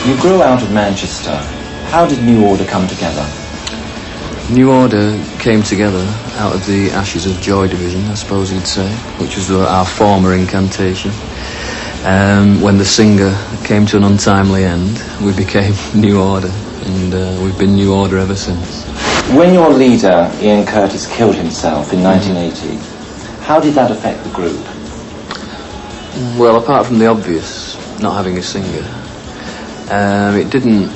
You grew out of Manchester. How did New Order come together? New Order came together out of the ashes of Joy Division, I suppose you'd say, which was our former incantation. When the singer came to an untimely end, we became New Order, and we've been New Order ever since. When your leader, Ian Curtis, killed himself in 1980, how did that affect the group? Well, apart from the obvious, not having a singer, it didn't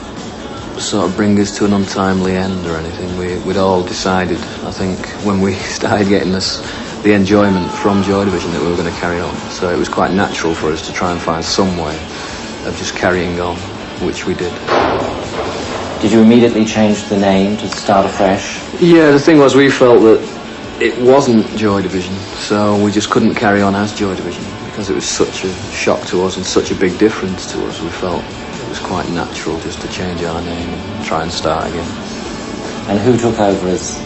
sort of bring us to an untimely end or anything. We'd all decided, I think, when we started getting the enjoyment from Joy Division that we were going to carry on. So it was quite natural for us to try and find some way of just carrying on, which we did. Did you immediately change the name to start afresh? Yeah, the thing was, we felt that it wasn't Joy Division, so we just couldn't carry on as Joy Division because it was such a shock to us and such a big difference to us. We felt it was quite natural just to change our name and try and start again. And who took over as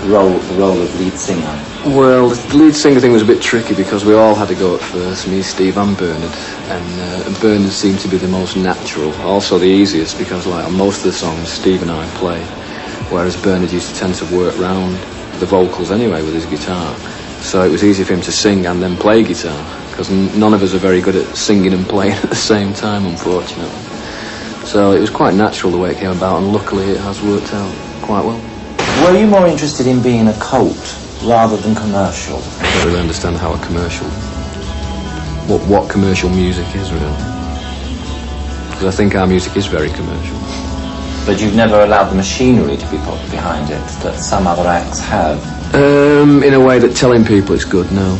the role of lead singer? Well, the lead singer thing was a bit tricky because we all had to go at first, me, Steve and Bernard, and Bernard seemed to be the most natural, also the easiest because like on most of the songs Steve and I play, whereas Bernard used to tend to work round the vocals anyway with his guitar, so it was easy for him to sing and then play guitar because none of us are very good at singing and playing at the same time, unfortunately. So it was quite natural the way it came about, and luckily it has worked out quite well. Were you more interested in being a cult rather than commercial? I don't really understand how a commercial, what commercial music is really, because I think our music is very commercial. But you've never allowed the machinery to be put behind it that some other acts have? In a way that telling people it's good, no.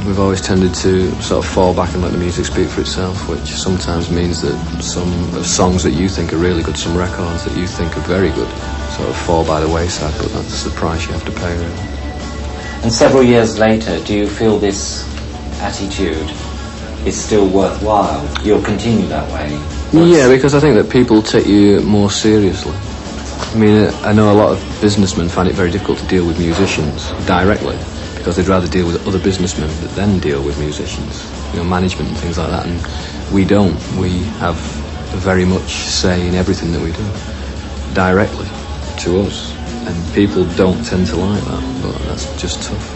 We've always tended to sort of fall back and let the music speak for itself, which sometimes means that some songs that you think are really good, some records that you think are very good, sort of fall by the wayside, but that's the price you have to pay, really. And several years later, do you feel this attitude is still worthwhile? You'll continue that way? Yeah, because I think that people take you more seriously. I mean, I know a lot of businessmen find it very difficult to deal with musicians directly, because they'd rather deal with other businessmen that then deal with musicians, you know, management and things like that, and we don't. We have very much say in everything that we do, directly to us, and people don't tend to like that, but that's just tough.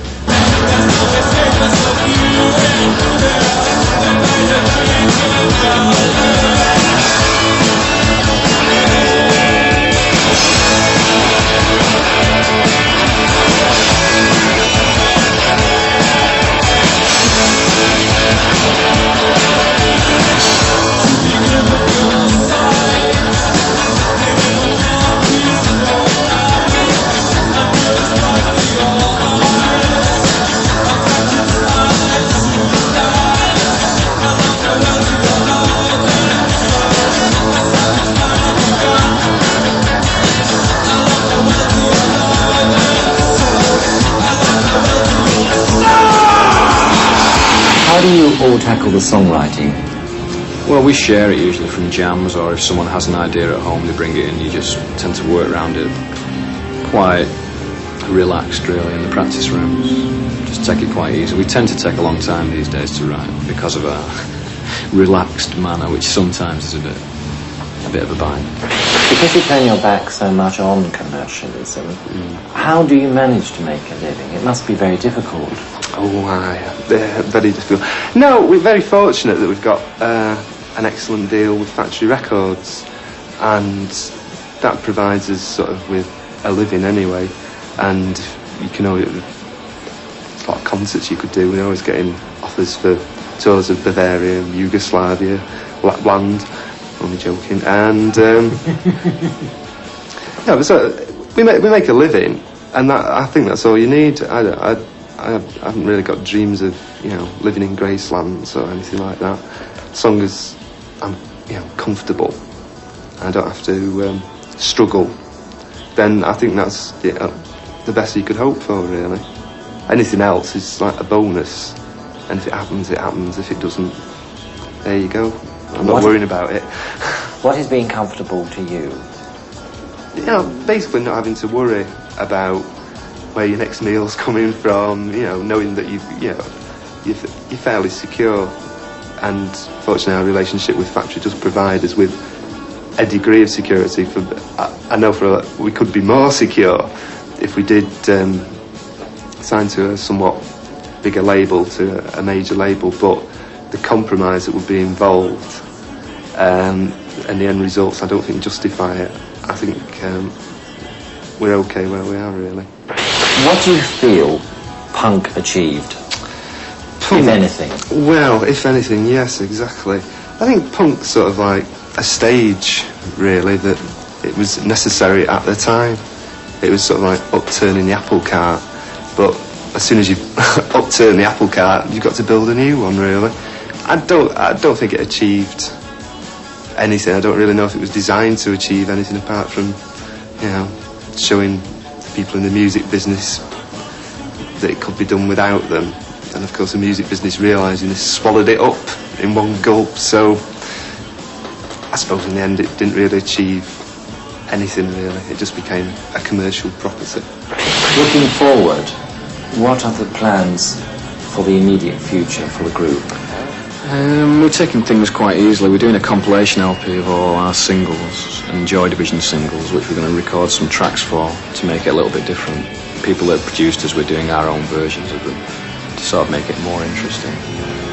How do you all tackle the songwriting? Well, we share it usually from jams, or if someone has an idea at home, they bring it in. You just tend to work around it quite relaxed, really, in the practice rooms. Just take it quite easy. We tend to take a long time these days to write because of our relaxed manner, which sometimes is a bit of a bind. Because you turn your back so much on commercialism, how do you manage to make a living? It must be very difficult. Oh, very difficult. No, we're very fortunate that we've got an excellent deal with Factory Records, and that provides us sort of with a living anyway. And you can always, there's a lot of concerts you could do. We're always getting offers for tours of Bavaria, Yugoslavia, Lapland. Only joking. And yeah, so we make a living, And I think that's all you need. I haven't really got dreams of, you know, living in Graceland or anything like that. As long as I'm, you know, comfortable, I don't have to struggle, then I think that's the best you could hope for, really. Anything else is like a bonus, and if it happens, it happens. If it doesn't, there you go. I'm not worrying about it. What is being comfortable to you? You know, basically not having to worry about where your next meal's coming from, you know, knowing that you're fairly secure. And fortunately our relationship with Factory does provide us with a degree of security. I know we could be more secure if we did sign to a somewhat bigger label, to a major label, but the compromise that would be involved and the end results, I don't think justify it. I think we're okay where we are, really. What do you feel punk achieved, if anything? Well, if anything, yes, exactly. I think punk's sort of like a stage, really, that it was necessary at the time. It was sort of like upturning the apple cart, but as soon as you upturn the apple cart, you've got to build a new one, really. I don't think it achieved anything. I don't really know if it was designed to achieve anything apart from, you know, showing people in the music business that it could be done without them. And of course the music business, realising this, swallowed it up in one gulp. So I suppose in the end it didn't really achieve anything, really. It just became a commercial property. Looking forward, what are the plans for the immediate future for the group? We're taking things quite easily. We're doing a compilation LP of all our singles and Joy Division singles, which we're going to record some tracks for to make it a little bit different. People that produced us, we're doing our own versions of them to sort of make it more interesting.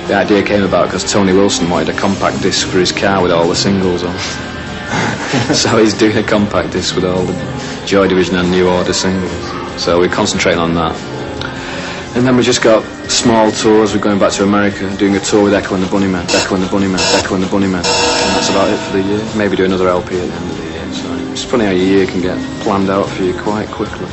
The idea came about because Tony Wilson wanted a compact disc for his car with all the singles on. So he's doing a compact disc with all the Joy Division and New Order singles. So we're concentrating on that. And then we just got small tours. We're going back to America, doing a tour with Echo and the Bunnymen, Echo and the Bunnymen, Echo and the Bunnymen. And that's about it for the year. Maybe do another LP at the end of the year. So it's funny how your year can get planned out for you quite quickly.